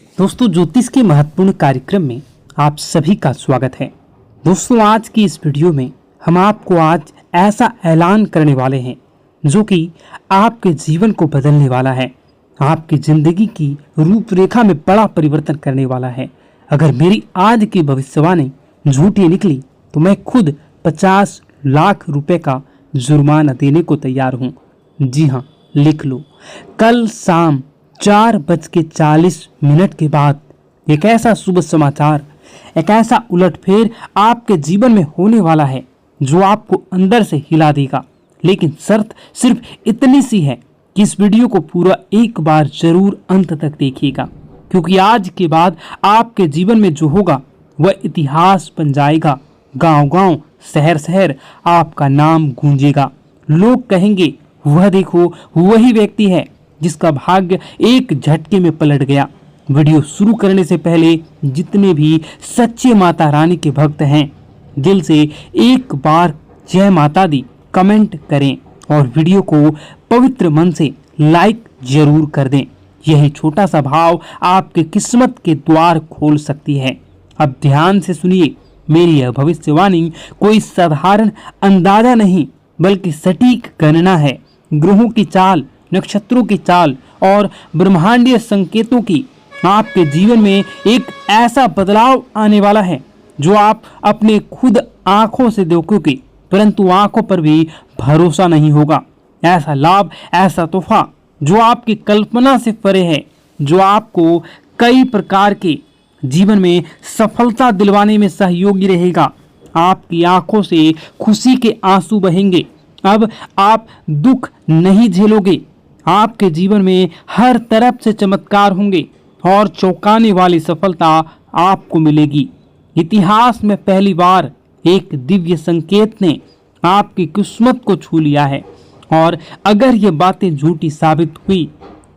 दोस्तों, ज्योतिष के महत्वपूर्ण कार्यक्रम में आप सभी का स्वागत है। दोस्तों, आज की इस वीडियो में हम आपको आज ऐसा ऐलान करने वाले हैं जो कि आपके जीवन को बदलने वाला है, आपकी जिंदगी की रूपरेखा में बड़ा परिवर्तन करने वाला है। अगर मेरी आज की भविष्यवाणी झूठी निकली तो मैं खुद 50 लाख रुपए का जुर्माना देने को तैयार हूँ। जी हाँ, लिख लो। कल शाम 4:40 के बाद एक ऐसा शुभ समाचार, एक ऐसा उलटफेर आपके जीवन में होने वाला है जो आपको अंदर से हिला देगा। लेकिन शर्त सिर्फ इतनी सी है कि इस वीडियो को पूरा एक बार जरूर अंत तक देखिएगा, क्योंकि आज के बाद आपके जीवन में जो होगा वह इतिहास बन जाएगा। गांव-गांव, शहर-शहर आपका नाम गूंजेगा। लोग कहेंगे, वह देखो, वही व्यक्ति है जिसका भाग्य एक झटके में पलट गया। वीडियो शुरू करने से पहले जितने भी सच्चे माता रानी के भक्त हैं, दिल से एक बार जय माता दी कमेंट करें और वीडियो को पवित्र मन से लाइक जरूर कर दें। यही छोटा सा भाव आपके किस्मत के द्वार खोल सकती है। अब ध्यान से सुनिए, मेरी यह भविष्यवाणी कोई साधारण अंदाजा नहीं बल्कि सटीक गणना है। ग्रहों की चाल, नक्षत्रों की चाल और ब्रह्मांडीय संकेतों की आपके जीवन में एक ऐसा बदलाव आने वाला है जो आप अपने खुद आंखों से देखोगे, परंतु आंखों पर भी भरोसा नहीं होगा। ऐसा लाभ, ऐसा तोहफा जो आपकी कल्पना से परे है, जो आपको कई प्रकार के जीवन में सफलता दिलवाने में सहयोगी रहेगा। आपकी आंखों से खुशी के आंसू बहेंगे। अब आप दुख नहीं झेलोगे। आपके जीवन में हर तरफ से चमत्कार होंगे और चौंकाने वाली सफलता आपको मिलेगी। इतिहास में पहली बार एक दिव्य संकेत ने आपकी किस्मत को छू लिया है, और अगर ये बातें झूठी साबित हुई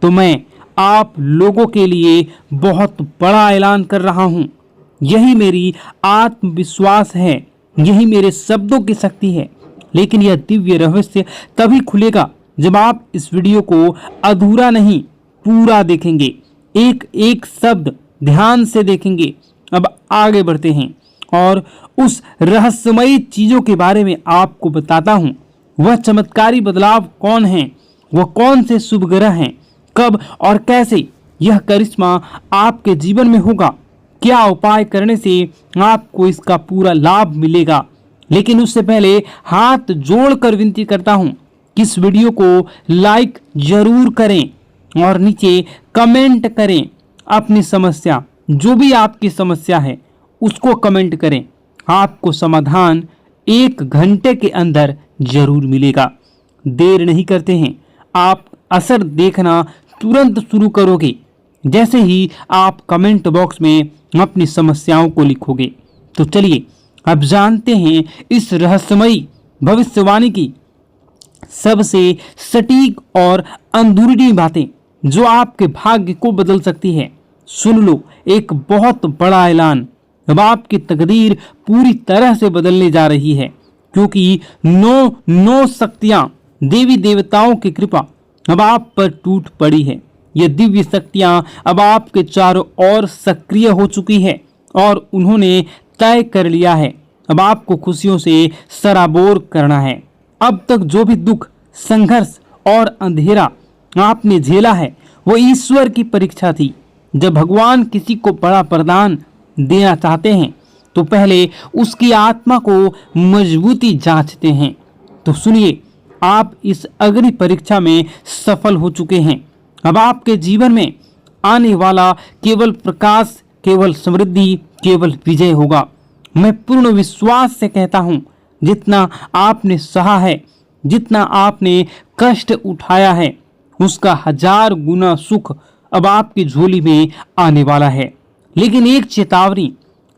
तो मैं आप लोगों के लिए बहुत बड़ा ऐलान कर रहा हूँ। यही मेरी आत्मविश्वास है, यही मेरे शब्दों की शक्ति है। लेकिन यह दिव्य रहस्य तभी खुलेगा जब आप इस वीडियो को अधूरा नहीं, पूरा देखेंगे, एक एक शब्द ध्यान से देखेंगे। अब आगे बढ़ते हैं और उस रहस्यमयी चीजों के बारे में आपको बताता हूं। वह चमत्कारी बदलाव कौन है, वह कौन से शुभ ग्रह हैं, कब और कैसे यह करिश्मा आपके जीवन में होगा, क्या उपाय करने से आपको इसका पूरा लाभ मिलेगा। लेकिन उससे पहले हाथ जोड़कर विनती करता हूं कि इस वीडियो को लाइक जरूर करें और नीचे कमेंट करें अपनी समस्या, जो भी आपकी समस्या है उसको कमेंट करें। आपको समाधान 1 घंटे के अंदर जरूर मिलेगा। देर नहीं करते हैं, आप असर देखना तुरंत शुरू करोगे जैसे ही आप कमेंट बॉक्स में अपनी समस्याओं को लिखोगे। तो चलिए अब जानते हैं इस रहस्यमयी भविष्यवाणी की सबसे सटीक और अंदरूनी बातें जो आपके भाग्य को बदल सकती है। सुन लो, एक बहुत बड़ा ऐलान। अब आपकी तकदीर पूरी तरह से बदलने जा रही है, क्योंकि 9 शक्तियां, देवी देवताओं की कृपा अब आप पर टूट पड़ी है। ये दिव्य शक्तियां अब आपके चारों ओर सक्रिय हो चुकी है और उन्होंने तय कर लिया है अब आपको खुशियों से सराबोर करना है। अब तक जो भी दुख, संघर्ष और अंधेरा आपने झेला है वो ईश्वर की परीक्षा थी। जब भगवान किसी को बड़ा वरदान देना चाहते हैं तो पहले उसकी आत्मा को मजबूती जांचते हैं। तो सुनिए, आप इस अग्नि परीक्षा में सफल हो चुके हैं। अब आपके जीवन में आने वाला केवल प्रकाश, केवल समृद्धि, केवल विजय होगा। मैं पूर्ण विश्वास से कहता हूं, जितना आपने सहा है, जितना आपने कष्ट उठाया है, उसका 1000 गुना सुख अब आपकी झोली में आने वाला है। लेकिन एक चेतावनी,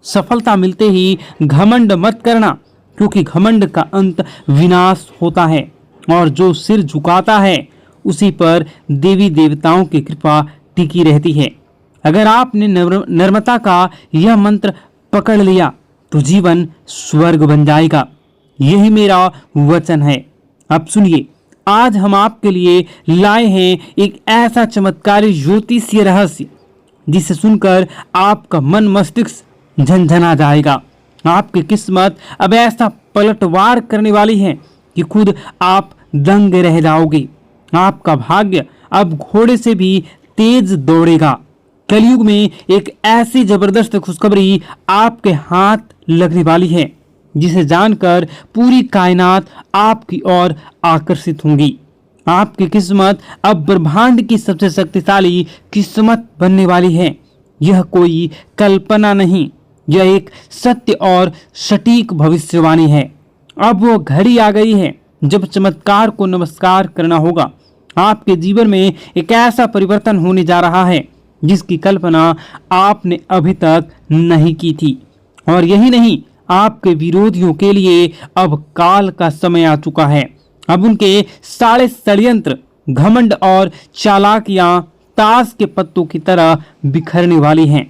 सफलता मिलते ही घमंड मत करना, क्योंकि घमंड का अंत विनाश होता है और जो सिर झुकाता है उसी पर देवी देवताओं की कृपा टिकी रहती है। अगर आपने नम्रता का यह मंत्र पकड़ लिया तो जीवन स्वर्ग बन जाएगा। यही मेरा वचन है। अब सुनिए, आज हम आपके लिए लाए हैं एक ऐसा चमत्कारी ज्योतिषीय रहस्य जिसे सुनकर आपका मन मस्तिष्क झनझना जाएगा। आपकी किस्मत अब ऐसा पलटवार करने वाली है कि खुद आप दंग रह जाओगे। आपका भाग्य अब घोड़े से भी तेज दौड़ेगा। कलयुग में एक ऐसी जबरदस्त खुशखबरी आपके हाथ लगने वाली है जिसे जानकर पूरी कायनात आपकी ओर आकर्षित होंगी। आपकी किस्मत अब ब्रह्मांड की सबसे शक्तिशाली किस्मत बनने वाली है। यह कोई कल्पना नहीं, यह एक सत्य और सटीक भविष्यवाणी है। अब वो घड़ी आ गई है जब चमत्कार को नमस्कार करना होगा। आपके जीवन में एक ऐसा परिवर्तन होने जा रहा है जिसकी कल्पना आपने अभी तक नहीं की थी। और यही नहीं, आपके विरोधियों के लिए अब काल का समय आ चुका है। अब उनके सारे षड्यंत्र, घमंड और चालाकियां ताश के पत्तों की तरह बिखरने वाली हैं।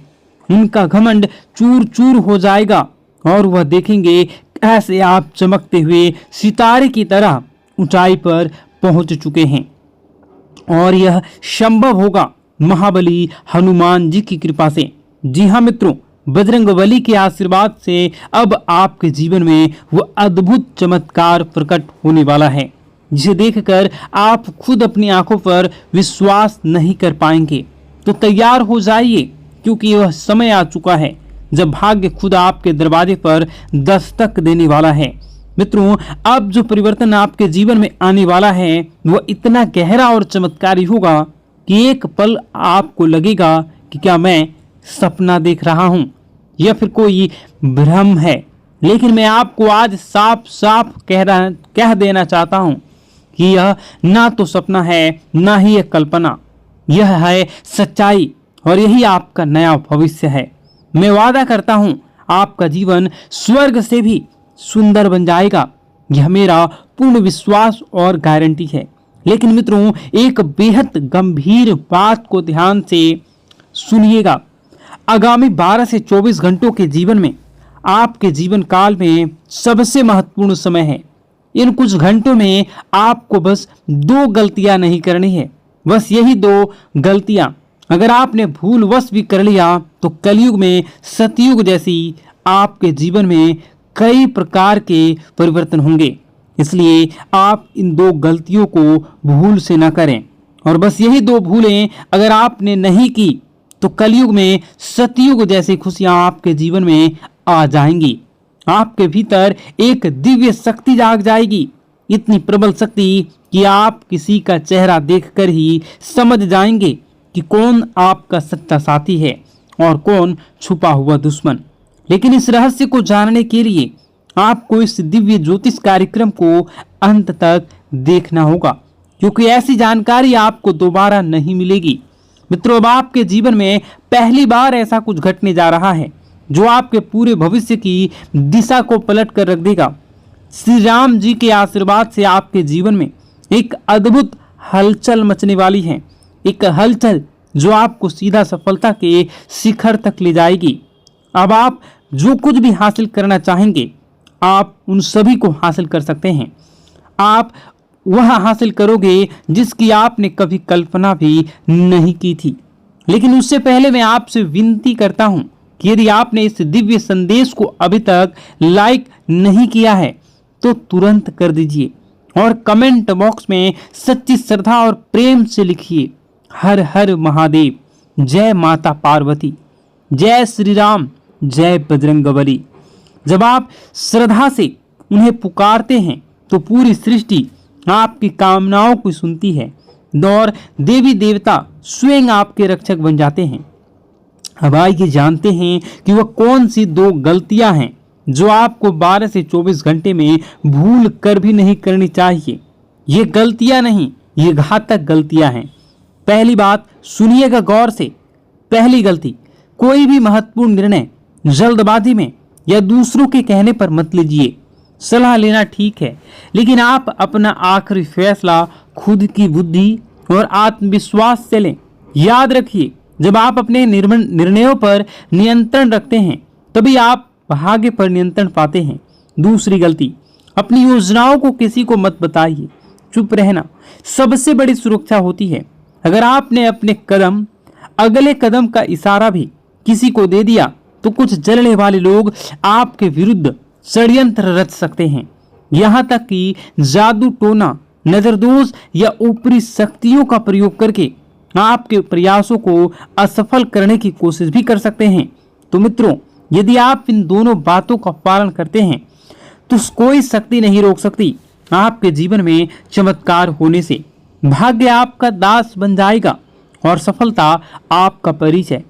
उनका घमंड चूर चूर हो जाएगा और वह देखेंगे कैसे आप चमकते हुए सितारे की तरह ऊंचाई पर पहुंच चुके हैं। और यह संभव होगा महाबली हनुमान जी की कृपा से। जी हाँ मित्रों, बजरंगबली के आशीर्वाद से अब आपके जीवन में वह अद्भुत चमत्कार प्रकट होने वाला है जिसे देखकर आप खुद अपनी आंखों पर विश्वास नहीं कर पाएंगे। तो तैयार हो जाइए, क्योंकि वह समय आ चुका है जब भाग्य खुद आपके दरवाजे पर दस्तक देने वाला है। मित्रों, अब जो परिवर्तन आपके जीवन में आने वाला है वह इतना गहरा और चमत्कारी होगा कि एक पल आपको लगेगा कि क्या मैं सपना देख रहा हूं या फिर कोई भ्रम है। लेकिन मैं आपको आज साफ साफ कह देना चाहता हूं कि यह ना तो सपना है ना ही एक कल्पना, यह है सच्चाई और यही आपका नया भविष्य है। मैं वादा करता हूं आपका जीवन स्वर्ग से भी सुंदर बन जाएगा। यह मेरा पूर्ण विश्वास और गारंटी है। लेकिन मित्रों, एक बेहद गंभीर बात को ध्यान से सुनिएगा। आगामी 12 से 24 घंटों के जीवन में आपके जीवन काल में सबसे महत्वपूर्ण समय है। इन कुछ घंटों में आपको बस 2 गलतियां नहीं करनी है। बस यही 2 गलतियां अगर आपने भूलवश भी कर लिया तो कलयुग में सतयुग जैसी आपके जीवन में कई प्रकार के परिवर्तन होंगे। इसलिए आप इन 2 गलतियों को भूल से न करें। और बस यही 2 भूलें अगर आपने नहीं की तो कलयुग में सतयुग जैसी खुशियां आपके जीवन में आ जाएंगी। आपके भीतर एक दिव्य शक्ति जाग जाएगी, इतनी प्रबल शक्ति कि आप किसी का चेहरा देखकर ही समझ जाएंगे कि कौन आपका सच्चा साथी है और कौन छुपा हुआ दुश्मन। लेकिन इस रहस्य को जानने के लिए आपको इस दिव्य ज्योतिष कार्यक्रम को अंत तक देखना होगा, क्योंकि ऐसी जानकारी आपको दोबारा नहीं मिलेगी। मित्रों, अब आपके जीवन में पहली बार ऐसा कुछ घटने जा रहा है जो आपके पूरे भविष्य की दिशा को पलट कर रख देगा। श्री राम जी के आशीर्वाद से आपके जीवन में एक अद्भुत हलचल मचने वाली है। एक हलचल जो आपको सीधा सफलता के शिखर तक ले जाएगी। अब आप जो कुछ भी हासिल करना चाहेंगे आप उन सभी को हासिल कर सकते हैं। आप वह हासिल करोगे जिसकी आपने कभी कल्पना भी नहीं की थी। लेकिन उससे पहले मैं आपसे विनती करता हूं कि यदि आपने इस दिव्य संदेश को अभी तक लाइक नहीं किया है तो तुरंत कर दीजिए और कमेंट बॉक्स में सच्ची श्रद्धा और प्रेम से लिखिए, हर हर महादेव, जय माता पार्वती, जय श्री राम, जय बजरंगबली। जब आप श्रद्धा से उन्हें पुकारते हैं तो पूरी सृष्टि आपकी कामनाओं को सुनती है और देवी देवता स्वयं आपके रक्षक बन जाते हैं। अब आइए जानते हैं कि वह कौन सी 2 गलतियां हैं जो आपको 12 से 24 घंटे में भूल कर भी नहीं करनी चाहिए। ये गलतियां नहीं, ये घातक गलतियां हैं। पहली बात सुनिएगा गौर से। पहली गलती, कोई भी महत्वपूर्ण निर्णय जल्दबाजी में या दूसरों के कहने पर मत लीजिए। सलाह लेना ठीक है, लेकिन आप अपना आखिरी फैसला खुद की बुद्धि और आत्मविश्वास से लें। याद रखिए, जब आप अपने निर्णयों पर नियंत्रण रखते हैं तभी आप भाग्य पर नियंत्रण पाते हैं। दूसरी गलती, अपनी योजनाओं को किसी को मत बताइए। चुप रहना सबसे बड़ी सुरक्षा होती है। अगर आपने अपने कदम अगले कदम का इशारा भी किसी को दे दिया तो कुछ जलने वाले लोग आपके विरुद्ध षड्यंत्र रच सकते हैं। यहाँ तक कि जादू टोना, नजरदोष या ऊपरी शक्तियों का प्रयोग करके आपके प्रयासों को असफल करने की कोशिश भी कर सकते हैं। तो मित्रों, यदि आप इन दोनों बातों का पालन करते हैं तो कोई शक्ति नहीं रोक सकती आपके जीवन में चमत्कार होने से। भाग्य आपका दास बन जाएगा और सफलता आपका परिचय।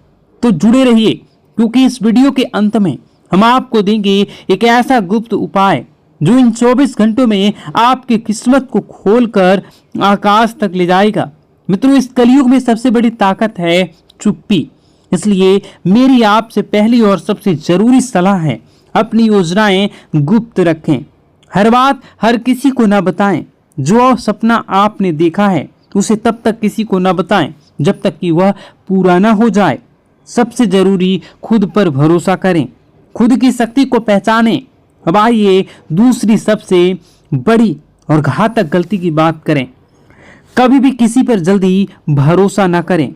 तो जुड़े रहिए, क्योंकि इस वीडियो के अंत में हम आपको देंगे एक ऐसा गुप्त उपाय जो इन 24 घंटों में आपकी किस्मत को खोलकर आकाश तक ले जाएगा। मित्रों, इस कलयुग में सबसे बड़ी ताकत है चुप्पी। इसलिए मेरी आपसे पहली और सबसे जरूरी सलाह है, अपनी योजनाएं गुप्त रखें। हर बात हर किसी को ना बताएं। जो सपना आपने देखा है उसे तब तक किसी को ना बताएं जब तक कि वह पूरा ना हो जाए। सबसे जरूरी, खुद पर भरोसा करें, खुद की शक्ति को पहचानें। अब आइए दूसरी सबसे बड़ी और घातक गलती की बात करें। कभी भी किसी पर जल्दी भरोसा ना करें।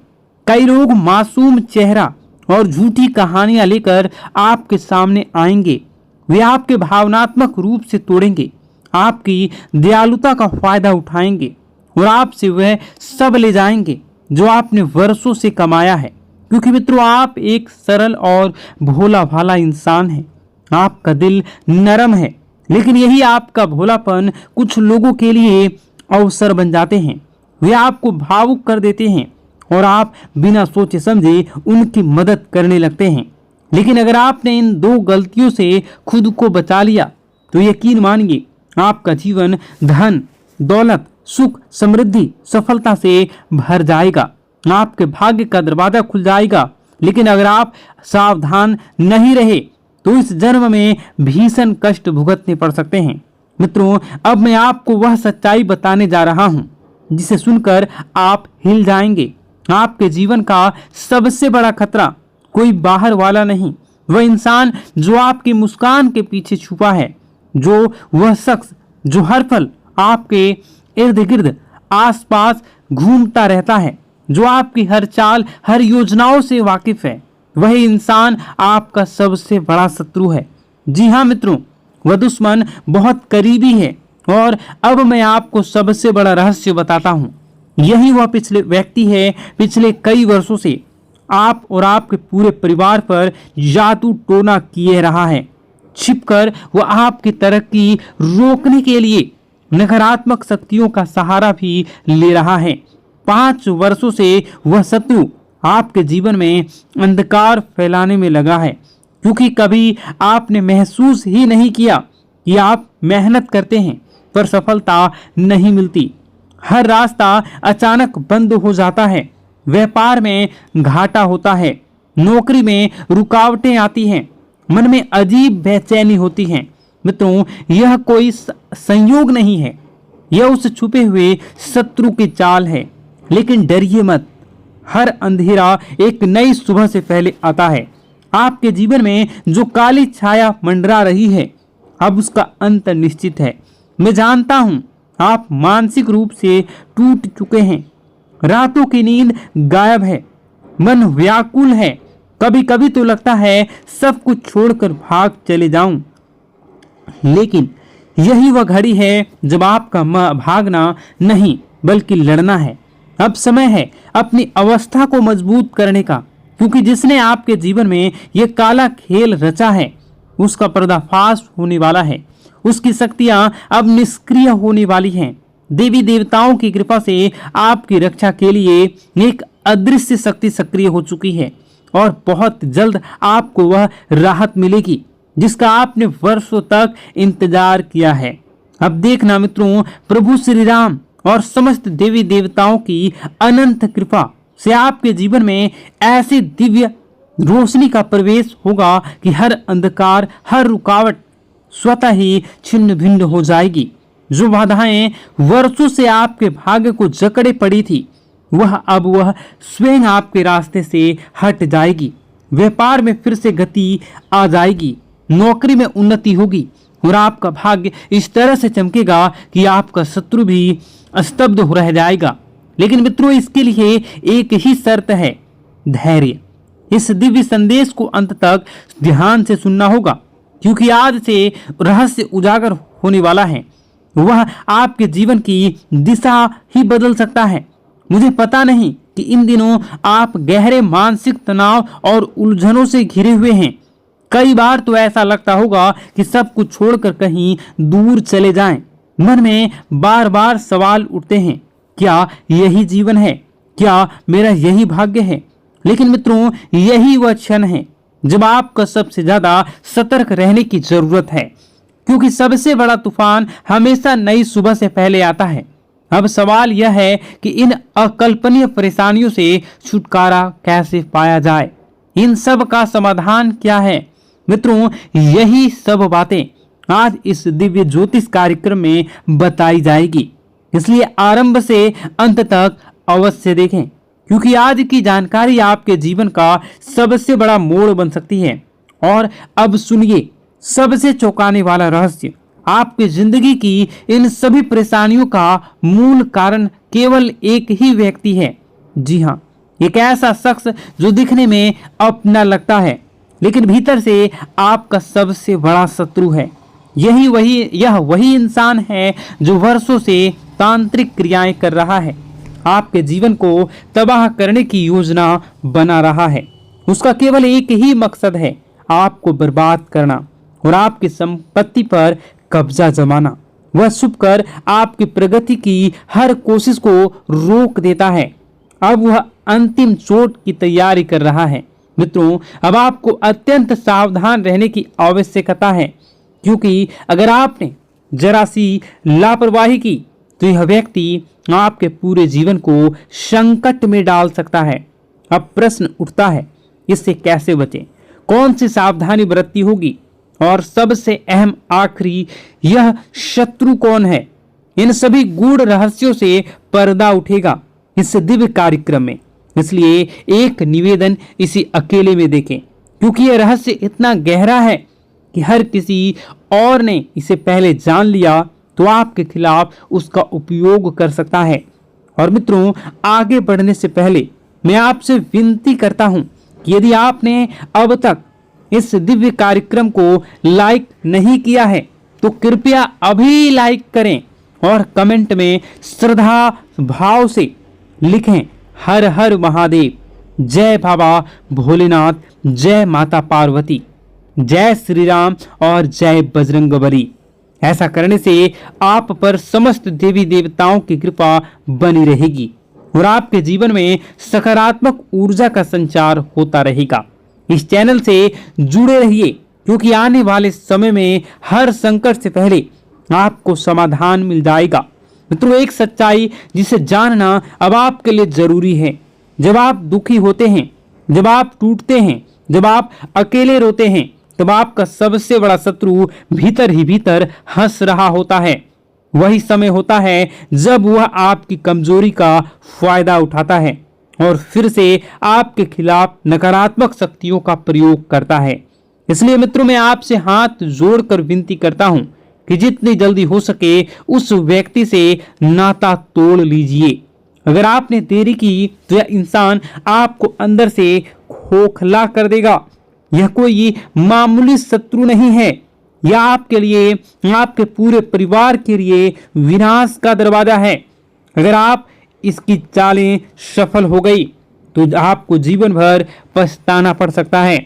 कई लोग मासूम चेहरा और झूठी कहानियां लेकर आपके सामने आएंगे। वे आपके भावनात्मक रूप से तोड़ेंगे, आपकी दयालुता का फायदा उठाएंगे और आपसे वह सब ले जाएंगे जो आपने वर्षों से कमाया है। क्योंकि मित्रों, आप एक सरल और भोला भाला इंसान हैं। आपका दिल नरम है, लेकिन यही आपका भोलापन कुछ लोगों के लिए अवसर बन जाते हैं। वे आपको भावुक कर देते हैं और आप बिना सोचे समझे उनकी मदद करने लगते हैं। लेकिन अगर आपने इन दो गलतियों से खुद को बचा लिया तो यकीन मानिए, आपका जीवन धन, दौलत, सुख, समृद्धि, सफलता से भर जाएगा। आपके भाग्य का दरवाजा खुल जाएगा। लेकिन अगर आप सावधान नहीं रहे तो इस जन्म में भीषण कष्ट भुगतने पड़ सकते हैं। मित्रों, अब मैं आपको वह सच्चाई बताने जा रहा हूं जिसे सुनकर आप हिल जाएंगे। आपके जीवन का सबसे बड़ा खतरा कोई बाहर वाला नहीं, वह इंसान जो आपकी मुस्कान के पीछे छुपा है, जो वह शख्स जो हर पल आपके इर्द गिर्द आसपास घूमता रहता है, जो आपकी हर चाल, हर योजनाओं से वाकिफ है। वही इंसान आपका सबसे बड़ा शत्रु है। जी हाँ मित्रों, वह दुश्मन बहुत करीबी है। और अब मैं आपको सबसे बड़ा रहस्य बताता हूँ। यही वह पिछले व्यक्ति है, पिछले कई वर्षों से आप और आपके पूरे परिवार पर जादू टोना किए रहा है। छिपकर वह आपकी तरक्की रोकने के लिए नकारात्मक शक्तियों का सहारा भी ले रहा है। 5 वर्षों से वह शत्रु आपके जीवन में अंधकार फैलाने में लगा है, क्योंकि कभी आपने महसूस ही नहीं किया कि आप मेहनत करते हैं पर सफलता नहीं मिलती। हर रास्ता अचानक बंद हो जाता है, व्यापार में घाटा होता है, नौकरी में रुकावटें आती हैं, मन में अजीब बेचैनी होती है। मित्रों, यह कोई संयोग नहीं है, यह उस छुपे हुए शत्रु की चाल है। लेकिन डरिए मत, हर अंधेरा एक नई सुबह से पहले आता है। आपके जीवन में जो काली छाया मंडरा रही है, अब उसका अंत निश्चित है। मैं जानता हूं आप मानसिक रूप से टूट चुके हैं, रातों की नींद गायब है, मन व्याकुल है। कभी कभी तो लगता है सब कुछ छोड़कर भाग चले जाऊं। लेकिन यही वह घड़ी है जब आपका भागना नहीं बल्कि लड़ना है। अब समय है अपनी अवस्था को मजबूत करने का, क्योंकि जिसने आपके जीवन में यह काला खेल रचा है उसका पर्दाफाश होने वाला है। उसकी शक्तियां अब निष्क्रिय होने वाली हैं। देवी देवताओं की कृपा से आपकी रक्षा के लिए एक अदृश्य शक्ति सक्रिय हो चुकी है और बहुत जल्द आपको वह राहत मिलेगी जिसका आपने वर्षों तक इंतजार किया है। अब देखना मित्रों, प्रभु श्री राम और समस्त देवी देवताओं की अनंत कृपा से आपके जीवन में ऐसी दिव्य रोशनी का प्रवेश होगा कि हर अंधकार, हर रुकावट स्वतः ही छिन्न भिन्न हो जाएगी। जो बाधाएं वर्षों से आपके भाग्य को जकड़े पड़ी थी, वह स्वयं आपके रास्ते से हट जाएगी। व्यापार में फिर से गति आ जाएगी, नौकरी में उन्नति होगी और आपका भाग्य इस तरह से चमकेगा कि आपका शत्रु भी स्तब्ध हो रह जाएगा। लेकिन मित्रों, इसके लिए एक ही शर्त है, धैर्य। इस दिव्य संदेश को अंत तक ध्यान से सुनना होगा, क्योंकि आज से रहस्य उजागर होने वाला है। वह आपके जीवन की दिशा ही बदल सकता है। मुझे पता नहीं कि इन दिनों आप गहरे मानसिक तनाव और उलझनों से घिरे हुए हैं। कई बार तो ऐसा लगता होगा कि सब कुछ छोड़कर कहीं दूर चले जाएं। मन में बार बार सवाल उठते हैं, क्या यही जीवन है? क्या मेरा यही भाग्य है? लेकिन मित्रों, यही वह क्षण है जब आपको सबसे ज्यादा सतर्क रहने की जरूरत है, क्योंकि सबसे बड़ा तूफान हमेशा नई सुबह से पहले आता है। अब सवाल यह है कि इन अकल्पनीय परेशानियों से छुटकारा कैसे पाया जाए? इन सब का समाधान क्या है? मित्रों, यही सब बातें आज इस दिव्य ज्योतिष कार्यक्रम में बताई जाएगी, इसलिए आरंभ से अंत तक अवश्य देखें, क्योंकि आज की जानकारी आपके जीवन का सबसे बड़ा मोड़ बन सकती है। और अब सुनिए सबसे चौंकाने वाला रहस्य। आपकी जिंदगी की इन सभी परेशानियों का मूल कारण केवल एक ही व्यक्ति है। जी हाँ, एक ऐसा शख्स जो दिखने में अपना लगता है, लेकिन भीतर से आपका सबसे बड़ा शत्रु है। यह वही इंसान है जो वर्षों से तांत्रिक क्रियाएं कर रहा है, आपके जीवन को तबाह करने की योजना बना रहा है। उसका केवल एक ही मकसद है, आपको बर्बाद करना और आपकी संपत्ति पर कब्जा जमाना। वह छुपकर आपकी प्रगति की हर कोशिश को रोक देता है। अब वह अंतिम चोट की तैयारी कर रहा है। मित्रों, अब आपको अत्यंत सावधान रहने की आवश्यकता है, क्योंकि अगर आपने जरा सी लापरवाही की तो यह व्यक्ति आपके पूरे जीवन को संकट में डाल सकता है। अब प्रश्न उठता है, इससे कैसे बचें? कौन सी सावधानी बरतनी होगी? और सबसे अहम आखिरी, यह शत्रु कौन है? इन सभी गूढ़ रहस्यों से पर्दा उठेगा इस दिव्य कार्यक्रम में। इसलिए एक निवेदन, इसी अकेले में देखें, क्योंकि यह रहस्य इतना गहरा है कि हर किसी और ने इसे पहले जान लिया तो आपके खिलाफ उसका उपयोग कर सकता है। और मित्रों, आगे बढ़ने से पहले मैं आपसे विनती करता हूं कि यदि आपने अब तक इस दिव्य कार्यक्रम को लाइक नहीं किया है तो कृपया अभी लाइक करें और कमेंट में श्रद्धा भाव से लिखें, हर हर महादेव, जय बाबा भोलेनाथ, जय माता पार्वती, जय श्री राम और जय बजरंगबली। ऐसा करने से आप पर समस्त देवी देवताओं की कृपा बनी रहेगी और आपके जीवन में सकारात्मक ऊर्जा का संचार होता रहेगा। इस चैनल से जुड़े रहिए, क्योंकि आने वाले समय में हर संकट से पहले आपको समाधान मिल जाएगा। मित्रों, एक सच्चाई जिसे जानना अब आपके लिए जरूरी है। जब आप दुखी होते हैं, जब आप टूटते हैं, जब आप अकेले रोते हैं, तब आपका सबसे बड़ा शत्रु भीतर ही भीतर हंस रहा होता है। वही समय होता है जब वह आपकी कमजोरी का फायदा उठाता है और फिर से आपके खिलाफ नकारात्मक शक्तियों का प्रयोग करता है। इसलिए मित्रों, मैं आपसे हाथ जोड़कर विनती करता हूं कि जितनी जल्दी हो सके उस व्यक्ति से नाता तोड़ लीजिए। अगर आपने देरी की तो यह इंसान आपको अंदर से खोखला कर देगा। यह कोई मामूली शत्रु नहीं है, यह आपके लिए, आपके पूरे परिवार के लिए विनाश का दरवाजा है। अगर आप इसकी चालें सफल हो गई तो आपको जीवन भर पछताना पड़ सकता है।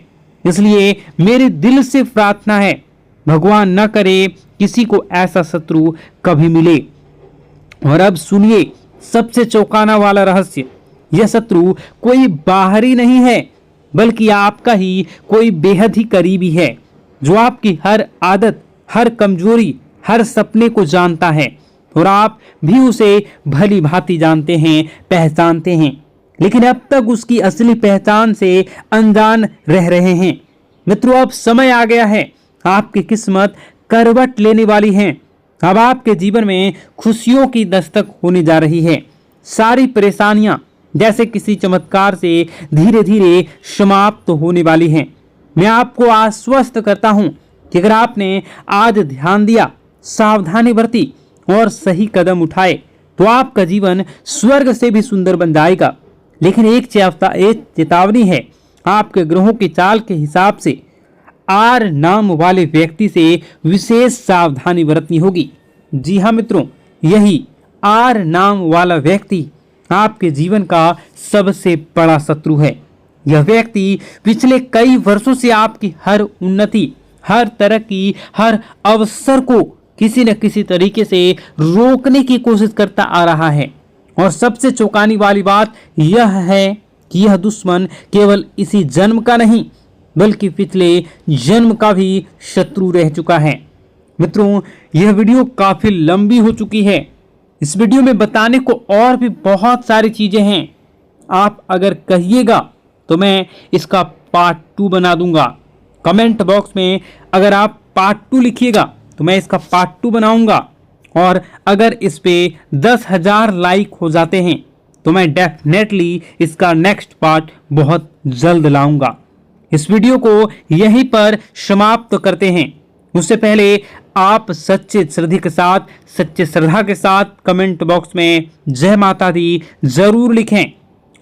इसलिए मेरे दिल से प्रार्थना है, भगवान न करे किसी को ऐसा शत्रु कभी मिले। और अब सुनिए सबसे चौंकाना वाला रहस्य। यह शत्रु कोई बाहरी नहीं है, बल्कि आपका ही कोई बेहद ही करीबी है, जो आपकी हर आदत, हर कमजोरी, हर सपने को जानता है और आप भी उसे भली भांति जानते हैं, पहचानते हैं, लेकिन अब तक उसकी असली पहचान से अनजान रह रहे हैं। मित्रों, अब समय आ गया है, आपकी किस्मत करवट लेने वाली है। अब आपके जीवन में खुशियों की दस्तक होने जा रही है। सारी परेशानियां जैसे किसी चमत्कार से धीरे धीरे समाप्त होने वाली हैं। मैं आपको आश्वस्त करता हूं कि अगर आपने आज ध्यान दिया, सावधानी बरती और सही कदम उठाए तो आपका जीवन स्वर्ग से भी सुंदर बन जाएगा। लेकिन एक चेतावनी है, आपके ग्रहों की चाल के हिसाब से आर नाम वाले व्यक्ति से विशेष सावधानी बरतनी होगी। जी हाँ मित्रों, यही आर नाम वाला व्यक्ति आपके जीवन का सबसे बड़ा शत्रु है। यह व्यक्ति पिछले कई वर्षों से आपकी हर उन्नति, हर तरक्की, हर अवसर को किसी न किसी तरीके से रोकने की कोशिश करता आ रहा है। और सबसे चौंकाने वाली बात यह है कि यह दुश्मन केवल इसी जन्म का नहीं बल्कि पिछले जन्म का भी शत्रु रह चुका है। मित्रों, यह वीडियो काफी लंबी हो चुकी है। इस वीडियो में बताने को और भी बहुत सारी चीजें हैं। आप अगर कहिएगा तो मैं इसका पार्ट 2 बना दूंगा। कमेंट बॉक्स में अगर आप पार्ट 2 लिखिएगा तो मैं इसका पार्ट 2 बनाऊंगा। और अगर इस पे 10,000 लाइक हो जाते हैं तो मैं डेफिनेटली इसका नेक्स्ट पार्ट बहुत जल्द लाऊंगा। इस वीडियो को यहीं पर समाप्त करते हैं। उससे पहले आप सच्चे श्रद्धा के साथ कमेंट बॉक्स में जय माता दी जरूर लिखें।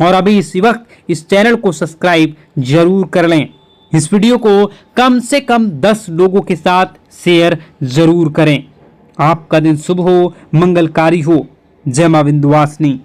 और अभी इसी वक्त इस चैनल को सब्सक्राइब जरूर कर लें। इस वीडियो को कम से कम 10 लोगों के साथ शेयर जरूर करें। आपका दिन शुभ हो, मंगलकारी हो। जय मां विंध्यवासिनी।